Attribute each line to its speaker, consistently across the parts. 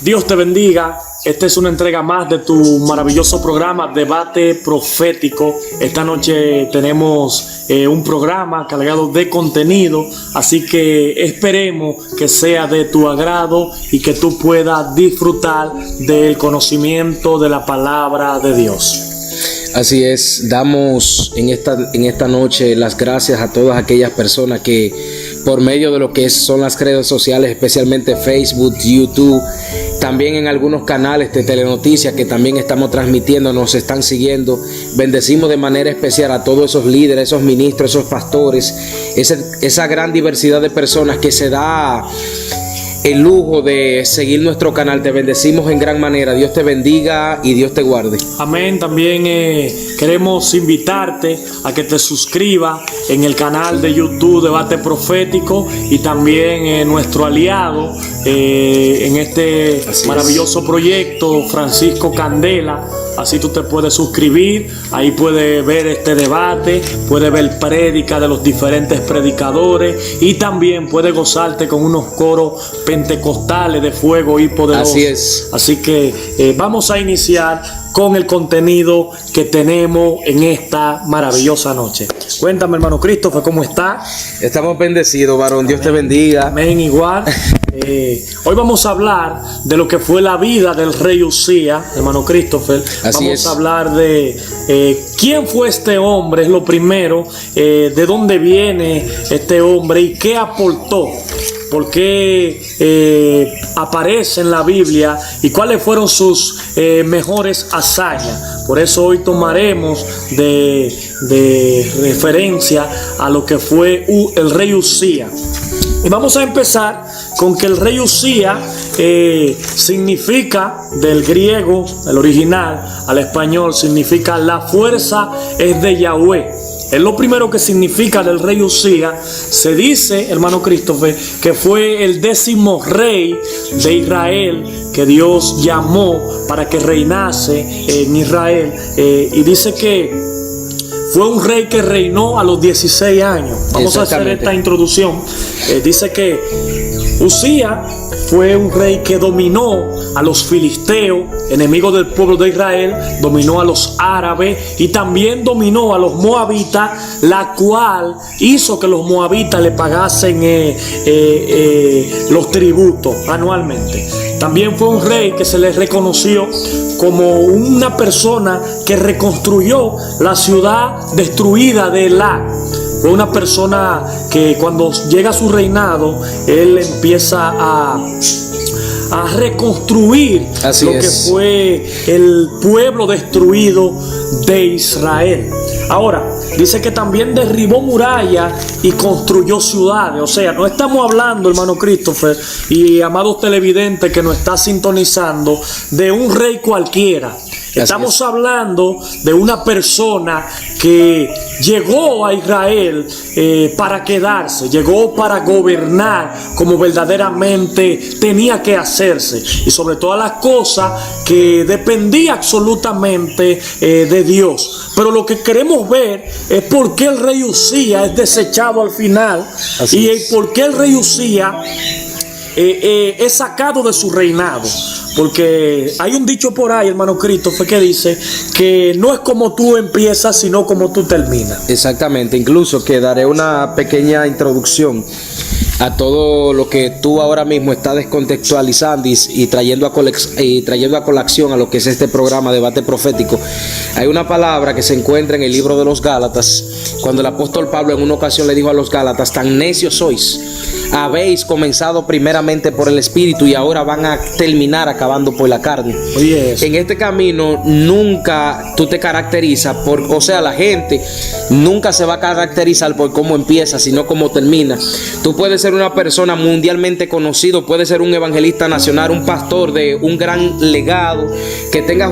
Speaker 1: Dios te bendiga. Esta es una entrega más de tu maravilloso programa Debate Profético. Esta noche tenemos un programa cargado de contenido, así que esperemos que sea de tu agrado y que tú puedas disfrutar del conocimiento de la palabra de Dios.
Speaker 2: Así es, damos en esta noche las gracias a todas aquellas personas que por medio de lo que son las redes sociales, especialmente Facebook, YouTube, también en algunos canales de telenoticias que también estamos transmitiendo, nos están siguiendo. Bendecimos de manera especial a todos esos líderes, esos ministros, esos pastores, esa gran diversidad de personas que se da el lujo de seguir nuestro canal. Te bendecimos en gran manera. Dios te bendiga y Dios te guarde.
Speaker 1: Amén. También queremos invitarte a que te suscribas en el canal de YouTube Debate Profético y también nuestro aliado en este maravilloso proyecto, Francisco Candela. Así tú te puedes suscribir, ahí puedes ver este debate, puedes ver prédica de los diferentes predicadores y también puedes gozarte con unos coros pentecostales de fuego y poderoso.
Speaker 2: Así es.
Speaker 1: Así que vamos a iniciar con el contenido que tenemos en esta maravillosa noche. Cuéntame, hermano Christopher, ¿cómo está?
Speaker 2: Estamos bendecidos, varón. Dios te bendiga.
Speaker 1: Amén, igual. Hoy vamos a hablar de lo que fue la vida del rey Usías, hermano Christopher. Vamos a hablar de quién fue este hombre, es lo primero, de dónde viene este hombre y qué aportó, por qué aparece en la Biblia y cuáles fueron sus mejores hazañas. Por eso hoy tomaremos de referencia a lo que fue el rey Usías. Y vamos a empezar con que el rey Usías significa, del griego, el original, al español, significa la fuerza es de Yahweh. Es lo primero que significa del rey Usías. Se dice, hermano Christopher, que fue el 10º rey de Israel que Dios llamó para que reinase en Israel. Y dice que fue un rey que reinó a los 16 años. Vamos a hacer esta introducción. Dice que Usías fue un rey que dominó a los filisteos, enemigos del pueblo de Israel, dominó a los árabes y también dominó a los moabitas, la cual hizo que los moabitas le pagasen los tributos anualmente. También fue un rey que se le reconoció como una persona que reconstruyó la ciudad destruida de Elá. Fue una persona que cuando llega a su reinado, él empieza a reconstruir que fue el pueblo destruido de Israel. Ahora, dice que también derribó murallas y construyó ciudades. O sea, no estamos hablando, hermano Christopher y amados televidentes que nos está sintonizando, de un rey cualquiera. Estamos hablando de una persona que llegó a Israel para quedarse, llegó para gobernar como verdaderamente tenía que hacerse y sobre todas las cosas que dependía absolutamente de Dios. Pero lo que queremos ver es por qué el rey Usías es desechado al final y por qué el rey Usías es sacado de su reinado. Porque hay un dicho por ahí, hermano Christopher, que dice que no es como tú empiezas, sino como tú terminas.
Speaker 2: Exactamente, incluso que daré una pequeña introducción a todo lo que tú ahora mismo estás descontextualizando y trayendo a colación a lo que es este programa Debate Profético. Hay una palabra que se encuentra en el libro de los Gálatas, cuando el apóstol Pablo en una ocasión le dijo a los Gálatas: tan necios sois, habéis comenzado primeramente por el Espíritu y ahora van a terminar acabando por la carne. En este camino nunca tú te caracterizas la gente nunca se va a caracterizar por cómo empieza, sino cómo termina. Tú puedes ser una persona mundialmente conocido, puedes ser un evangelista nacional, un pastor de un gran legado, que tengas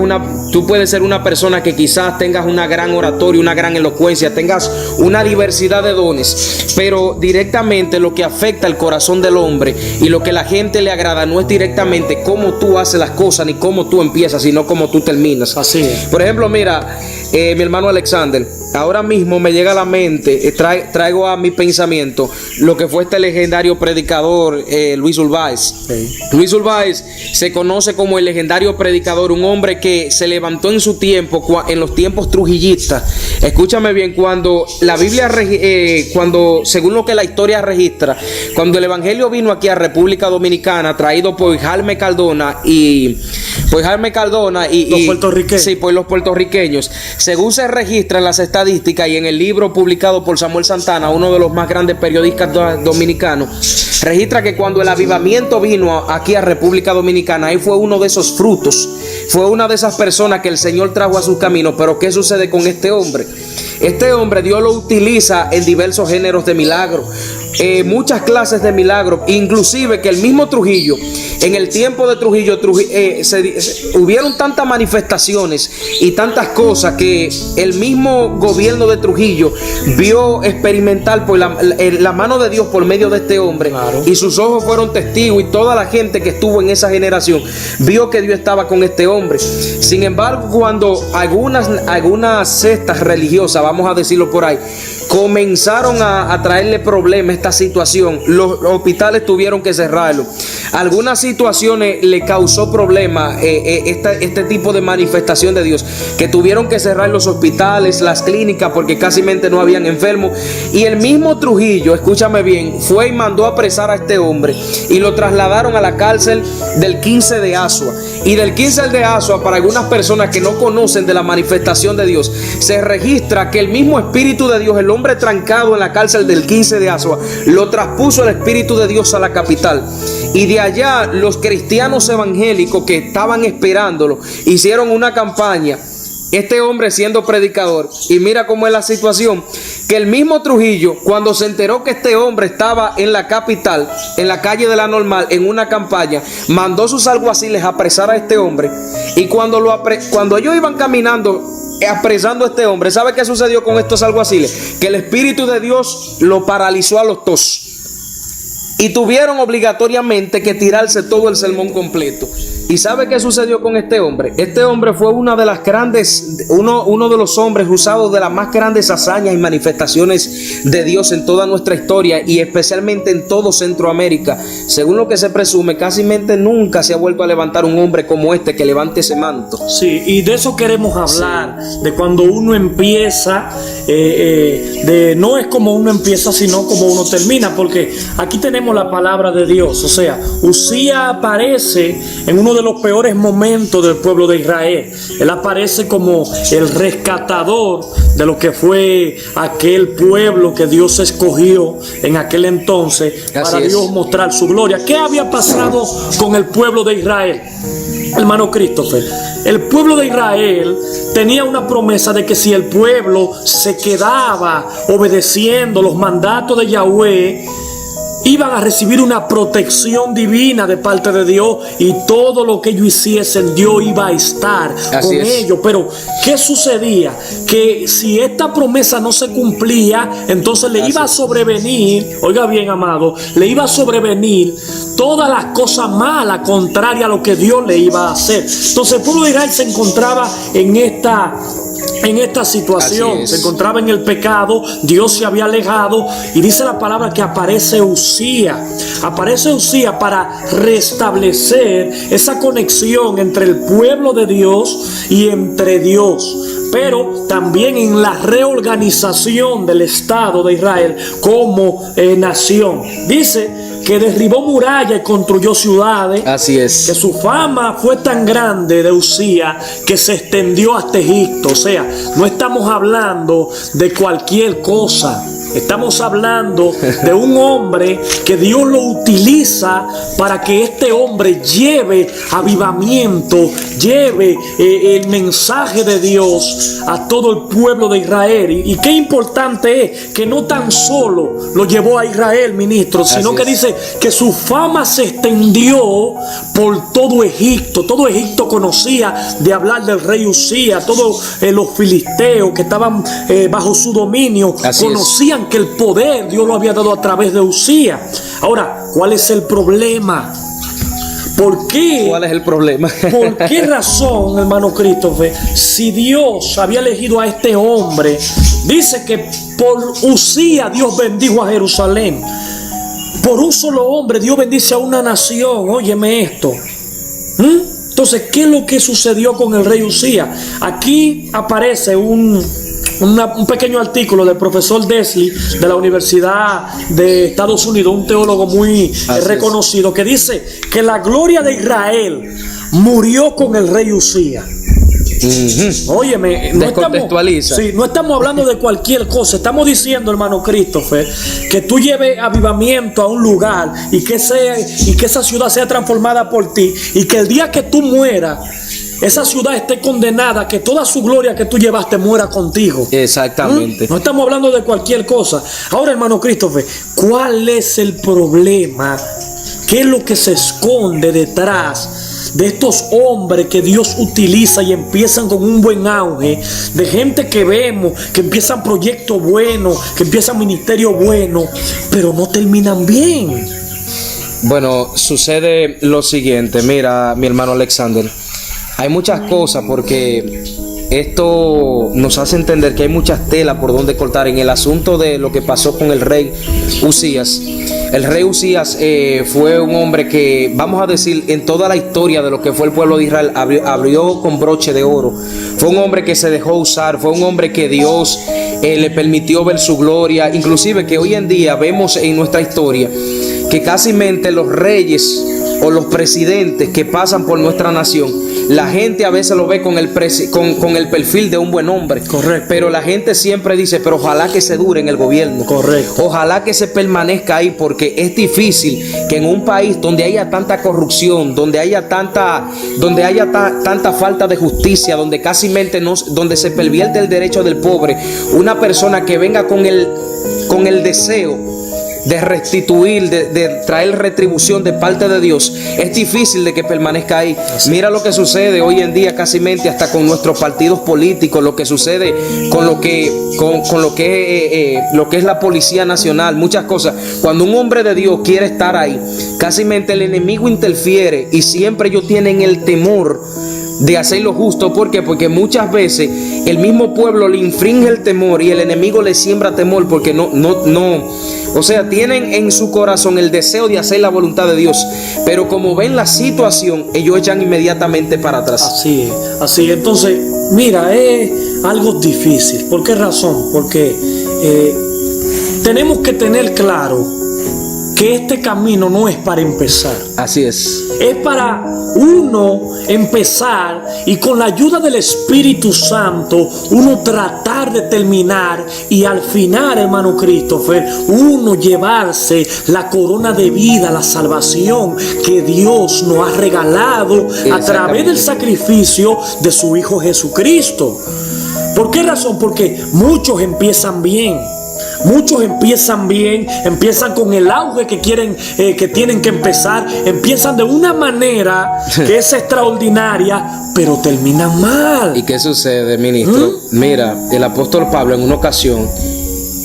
Speaker 2: tú puedes ser una persona que quizás tengas una gran oratoria, una gran elocuencia, tengas una diversidad de dones, pero directamente lo que afecta el corazón del hombre y lo que la gente le agrada no es directamente cómo tú haces las cosas ni cómo tú empiezas, sino cómo tú terminas.
Speaker 1: Así es.
Speaker 2: Por ejemplo, mira, mi hermano Alexander, ahora mismo me llega a la mente, traigo a mi pensamiento lo que fue este legendario predicador Luis Urbáez.
Speaker 1: Sí.
Speaker 2: Luis Urbáez se conoce como el legendario predicador, un hombre que se levantó en su tiempo, en los tiempos trujillistas. Escúchame bien, cuando la Biblia, según lo que la historia registra, cuando el evangelio vino aquí a República Dominicana, traído por Jaime Cardona y
Speaker 1: los puertorriqueños.
Speaker 2: Sí, por los puertorriqueños. Según se registra en las estadísticas y en el libro publicado por Samuel Santana, uno de los más grandes periodistas dominicanos, registra que cuando el avivamiento vino aquí a República Dominicana, ahí fue uno de esos frutos, fue una de esas personas que el Señor trajo a sus caminos. Pero ¿qué sucede con este hombre? Este hombre Dios lo utiliza en diversos géneros de milagros, muchas clases de milagros, inclusive que el mismo Trujillo, en el tiempo de Trujillo, hubieron tantas manifestaciones y tantas cosas que el mismo gobierno de Trujillo vio experimentar por la mano de Dios por medio de este hombre.
Speaker 1: Claro.
Speaker 2: Y sus ojos fueron testigos, y toda la gente que estuvo en esa generación vio que Dios estaba con este hombre. Sin embargo, cuando algunas sectas religiosas, vamos a decirlo por ahí, comenzaron a traerle problemas a esta situación, los hospitales tuvieron que cerrarlo. Algunas situaciones le causó problemas este tipo de manifestación de Dios, que tuvieron que cerrar los hospitales, las clínicas, porque casi no habían enfermos. Y el mismo Trujillo, escúchame bien, fue y mandó a apresar a este hombre y lo trasladaron a la cárcel del 15 de Asua. Y del 15 de Asua, para algunas personas que no conocen de la manifestación de Dios, se registra que el mismo Espíritu de Dios, el hombre trancado en la cárcel del 15 de Asua, lo traspuso el Espíritu de Dios a la capital. Y de allá los cristianos evangélicos que estaban esperándolo hicieron una campaña, este hombre siendo predicador. Y mira cómo es la situación, que el mismo Trujillo, cuando se enteró que este hombre estaba en la capital, en la calle de la Normal, en una campaña, mandó sus alguaciles a apresar a este hombre. Y cuando ellos iban caminando apresando a este hombre, ¿sabe qué sucedió con estos alguaciles? Que el Espíritu de Dios lo paralizó a los dos y tuvieron obligatoriamente que tirarse todo el sermón completo. ¿Y sabe qué sucedió con este hombre? Este hombre fue uno de los hombres usados de las más grandes hazañas y manifestaciones de Dios en toda nuestra historia, y especialmente en todo Centroamérica. Según lo que se presume, casi nunca se ha vuelto a levantar un hombre como este que levante ese manto.
Speaker 1: Sí, y de eso queremos hablar, sí. De cuando uno empieza, no es como uno empieza, sino como uno termina, porque aquí tenemos la palabra de Dios. O sea, Uzías aparece en uno de los peores momentos del pueblo de Israel. Él aparece como el rescatador de lo que fue aquel pueblo que Dios escogió en aquel entonces para Dios mostrar su gloria. ¿Qué había pasado con el pueblo de Israel? Hermano Christopher, el pueblo de Israel tenía una promesa de que si el pueblo se quedaba obedeciendo los mandatos de Yahweh, iban a recibir una protección divina de parte de Dios, y todo lo que ellos hiciesen, Dios iba a estar con ellos. Pero ¿qué sucedía? Que si esta promesa no se cumplía, entonces le iba a sobrevenir, oiga bien, amado, le iba a sobrevenir todas las cosas malas, contrarias a lo que Dios le iba a hacer. Entonces el pueblo de Israel se encontraba en esta situación, se encontraba en el pecado, Dios se había alejado, y dice la palabra que aparece Uzías para restablecer esa conexión entre el pueblo de Dios y entre Dios, pero también en la reorganización del Estado de Israel como nación. Dice que derribó murallas y construyó ciudades.
Speaker 2: Así es.
Speaker 1: Que su fama fue tan grande de Uzías que se extendió hasta Egipto. O sea, no estamos hablando de cualquier cosa. Estamos hablando de un hombre que Dios lo utiliza para que este hombre lleve avivamiento, lleve el mensaje de Dios a todo el pueblo de Israel. Y qué importante es que no tan solo lo llevó a Israel, ministro, sino que dice que su fama se extendió por todo Egipto. Todo Egipto conocía de hablar del rey Uzías. Todos los filisteos que estaban bajo su dominio conocían que el poder Dios lo había dado a través de Uzías. Ahora, ¿cuál es el problema? ¿Por qué?
Speaker 2: ¿Cuál es el problema?
Speaker 1: ¿Por qué razón, hermano Christopher, si Dios había elegido a este hombre Dice que por Usías Dios bendijo a Jerusalén. Por un solo hombre Dios bendice a una nación. Óyeme esto. Entonces, ¿qué es lo que sucedió con el rey Usías? Aquí aparece un pequeño artículo del profesor Desley de la Universidad de Estados Unidos, un teólogo muy reconocido, que dice que la gloria de Israel murió con el rey Usías. Óyeme, no estamos hablando de cualquier cosa. Estamos diciendo, hermano Christopher, que tú lleves avivamiento a un lugar y que esa ciudad sea transformada por ti, y que el día que tú mueras, esa ciudad esté condenada, que toda su gloria que tú llevaste muera contigo.
Speaker 2: Exactamente.
Speaker 1: No estamos hablando de cualquier cosa. Ahora, hermano Christopher, ¿cuál es el problema? ¿Qué es lo que se esconde detrás de estos hombres que Dios utiliza y empiezan con un buen auge? De gente que vemos, que empiezan proyectos buenos, que empiezan ministerios buenos, pero no terminan bien.
Speaker 2: Bueno, sucede lo siguiente. Mira, mi hermano Alexander, hay muchas cosas, porque esto nos hace entender que hay muchas telas por donde cortar en el asunto de lo que pasó con el rey Usías. El rey Usías fue un hombre que, vamos a decir, en toda la historia de lo que fue el pueblo de Israel, abrió con broche de oro. Fue un hombre que se dejó usar, fue un hombre que Dios le permitió ver su gloria. Inclusive que hoy en día vemos en nuestra historia que casi mente los reyes o los presidentes que pasan por nuestra nación, la gente a veces lo ve con el perfil de un buen hombre.
Speaker 1: Correcto.
Speaker 2: Pero la gente siempre dice, pero ojalá que se dure en el gobierno.
Speaker 1: Correcto.
Speaker 2: Ojalá que se permanezca ahí, porque es difícil que en un país donde haya tanta corrupción, donde haya tanta falta de justicia, donde casi mente donde se pervierte el derecho del pobre, una persona que venga con el deseo de restituir, de traer retribución de parte de Dios, es difícil de que permanezca ahí. Mira lo que sucede hoy en día, casi mente hasta con nuestros partidos políticos, lo que sucede con lo que es la Policía Nacional, muchas cosas. Cuando un hombre de Dios quiere estar ahí, casi mente el enemigo interfiere, y siempre ellos tienen el temor de hacer lo justo. ¿Por qué? Porque muchas veces el mismo pueblo le infringe el temor y el enemigo le siembra temor, porque o sea, tienen en su corazón el deseo de hacer la voluntad de Dios, pero como ven la situación, ellos echan inmediatamente para atrás.
Speaker 1: Así es, así es. Entonces, mira, es algo difícil. ¿Por qué razón? Porque tenemos que tener claro que este camino no es para empezar.
Speaker 2: Así es.
Speaker 1: Es para uno empezar, y con la ayuda del Espíritu Santo uno tratar de terminar, y al final, hermano Christopher, uno llevarse la corona de vida, la salvación que Dios nos ha regalado a través del sacrificio de su Hijo Jesucristo. ¿Por qué razón? Porque muchos empiezan bien. Muchos empiezan bien, empiezan con el auge que quieren, que tienen que empezar, empiezan de una manera que es extraordinaria, pero terminan mal.
Speaker 2: ¿Y qué sucede, ministro? Mira, el apóstol Pablo en una ocasión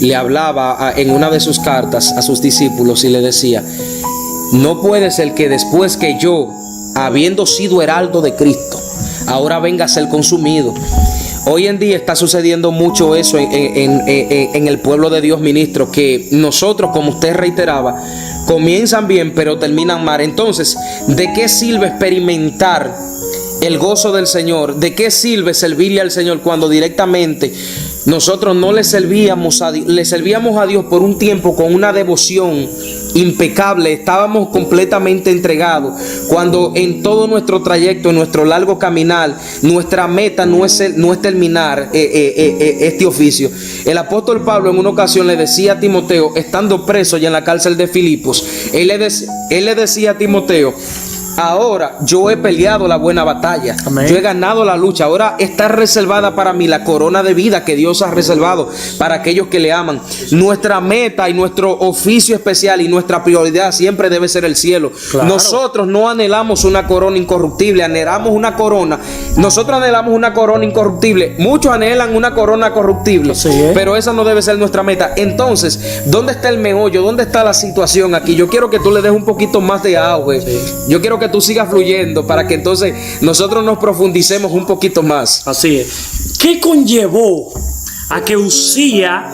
Speaker 2: le hablaba en una de sus cartas a sus discípulos y le decía: no puede ser que después que yo, habiendo sido heraldo de Cristo, ahora venga a ser consumido. Hoy en día está sucediendo mucho eso en el pueblo de Dios, ministro, que nosotros, como usted reiteraba, comienzan bien pero terminan mal. Entonces, ¿de qué sirve experimentar el gozo del Señor? ¿De qué sirve servirle al Señor cuando directamente nosotros no le servíamos a Dios por un tiempo con una devoción impecable? Estábamos completamente entregados, cuando en todo nuestro trayecto, en nuestro largo caminar, nuestra meta no es terminar este oficio. El apóstol Pablo en una ocasión le decía a Timoteo, estando preso ya en la cárcel de Filipos, él le decía a Timoteo: ahora yo he peleado la buena batalla. Amén. Yo he ganado la lucha. Ahora está reservada para mí la corona de vida que Dios ha reservado para aquellos que le aman. Nuestra meta y nuestro oficio especial y nuestra prioridad siempre debe ser el cielo. Claro. Nosotros no anhelamos una corona incorruptible, anhelamos una corona. Nosotros anhelamos una corona incorruptible. Muchos anhelan una corona corruptible, pero esa no debe ser nuestra meta. Entonces, ¿dónde está el meollo? ¿Dónde está la situación aquí? Yo quiero que tú le des un poquito más de auge. Yo quiero que tú sigas fluyendo para que entonces nosotros nos profundicemos un poquito más.
Speaker 1: Así es. ¿Qué conllevó a que Usía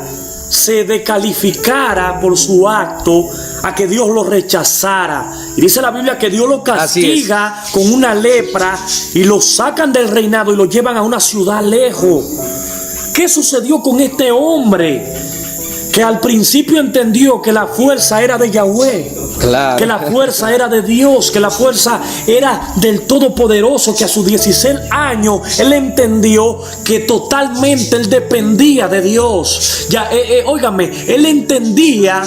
Speaker 1: se descalificara por su acto, a que Dios lo rechazara. Y dice la Biblia que Dios lo castiga con una lepra y lo sacan del reinado y lo llevan a una ciudad lejos. ¿Qué sucedió con este hombre? Que al principio entendió que la fuerza era de Yahweh, que la fuerza era de Dios, que la fuerza era del Todopoderoso, que a sus 16 años él entendió que totalmente él dependía de Dios. Óigame, él entendía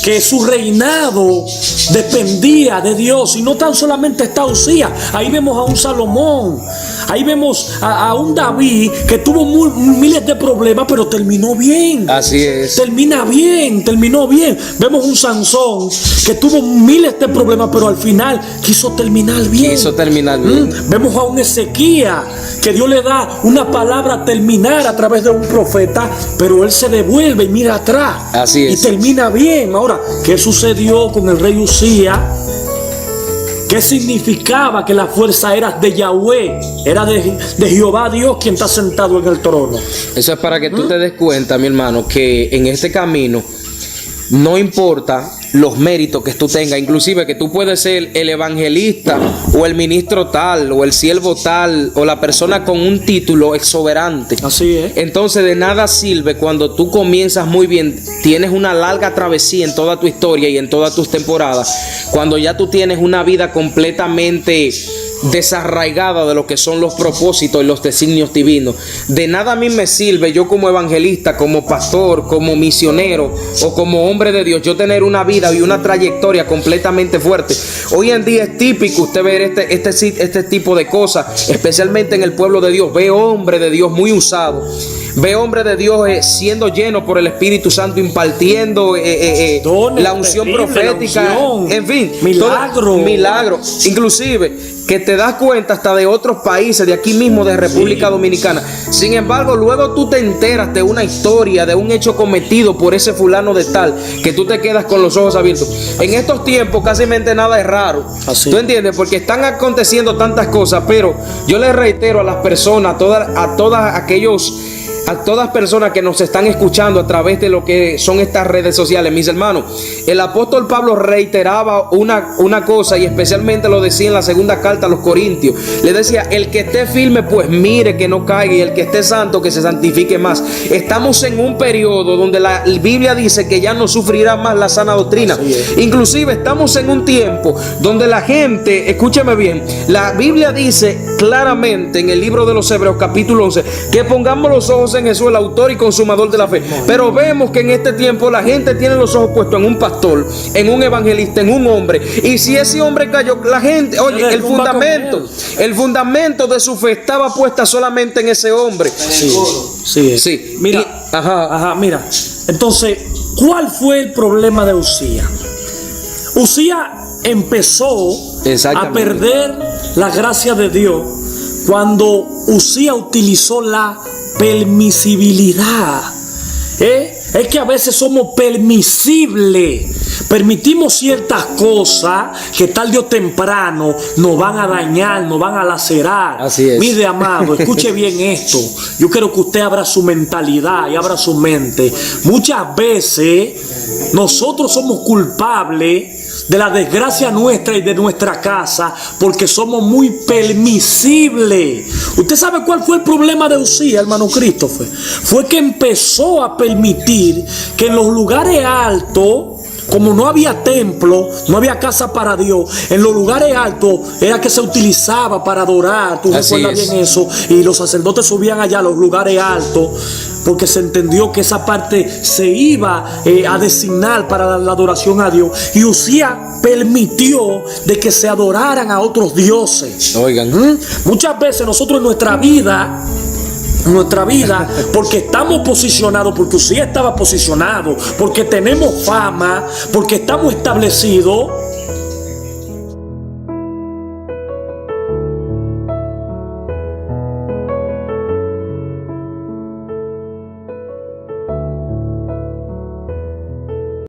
Speaker 1: que su reinado dependía de Dios. Y no tan solamente está Usías, ahí vemos a un Salomón, ahí vemos a un David que tuvo miles de problemas, pero terminó bien.
Speaker 2: Así es.
Speaker 1: Terminó bien. Vemos un Sansón que tuvo miles de problemas, pero al final quiso terminar bien. Vemos a un Ezequías que Dios le da una palabra a terminar a través de un profeta, pero él se devuelve y mira atrás.
Speaker 2: Así es.
Speaker 1: Y termina bien. Ahora, ¿qué sucedió con el rey Usías? ¿Qué significaba que la fuerza era de Yahweh? Era de Jehová Dios quien está sentado en el trono.
Speaker 2: Eso es para que tú te des cuenta, mi hermano, que en este camino no importa los méritos que tú tengas, inclusive que tú puedes ser el evangelista o el ministro tal o el siervo tal o la persona con un título exuberante.
Speaker 1: Así es.
Speaker 2: Entonces de nada sirve cuando tú comienzas muy bien, tienes una larga travesía en toda tu historia y en todas tus temporadas, cuando ya tú tienes una vida completamente desarraigada de lo que son los propósitos y los designios divinos. De nada a mí me sirve yo como evangelista, como pastor, como misionero o como hombre de Dios, yo tener una vida y una trayectoria completamente fuerte. Hoy en día es típico usted ver este tipo de cosas, especialmente en el pueblo de Dios. Ve hombre de Dios muy usado, ve hombre de Dios siendo lleno por el Espíritu Santo, impartiendo la unción profética, en fin, milagro, inclusive que te das cuenta hasta de otros países, de aquí mismo, de República Dominicana. Sin embargo, luego tú te enteras de una historia, de un hecho cometido por ese fulano de tal, que tú te quedas con los ojos abiertos. En estos tiempos casi nada es raro.
Speaker 1: Así.
Speaker 2: ¿Tú entiendes? Porque están aconteciendo tantas cosas, pero yo les reitero a las personas, a todas personas que nos están escuchando a través de lo que son estas redes sociales, mis hermanos, el apóstol Pablo reiteraba una cosa, y especialmente lo decía en la segunda carta a los Corintios. Le decía: el que esté firme, pues mire que no caiga, y el que esté santo, que se santifique más. Estamos en un periodo donde la Biblia dice que ya no sufrirá más la sana doctrina. Inclusive estamos en un tiempo donde la gente, escúcheme bien, la Biblia dice claramente en el libro de los Hebreos capítulo 11 que pongamos los ojos en Jesús, el autor y consumador de la fe. Pero vemos que en este tiempo la gente tiene los ojos puestos en un pastor, en un evangelista, en un hombre. Y si ese hombre cayó, la gente, oye, el fundamento de su fe estaba puesta solamente en ese hombre.
Speaker 1: Sí. Mira, mira. Entonces, ¿cuál fue el problema de Usías? Usías empezó a perder la gracia de Dios cuando Usías utilizó la permisibilidad. Es que a veces somos permisibles, permitimos ciertas cosas que tarde o temprano nos van a dañar, nos van a lacerar.
Speaker 2: Así es.
Speaker 1: Mire, amado, escuche bien esto. Yo quiero que usted abra su mentalidad y abra su mente. Muchas veces nosotros somos culpables de la desgracia nuestra y de nuestra casa porque somos muy permisibles. ¿Usted sabe cuál fue el problema de Usías, hermano Christopher? Fue que empezó a permitir que en los lugares altos, como no había templo, no había casa para Dios, en los lugares altos era que se utilizaba para adorar. Tú recuerdas bien eso. Y los sacerdotes subían allá a los lugares altos porque se entendió que esa parte se iba a designar para la adoración a Dios. Y Usías permitió de que se adoraran a otros dioses.
Speaker 2: Oigan,
Speaker 1: muchas veces nosotros en nuestra vida, porque estamos posicionados, porque Usías estaba posicionado, porque tenemos fama, porque estamos establecidos,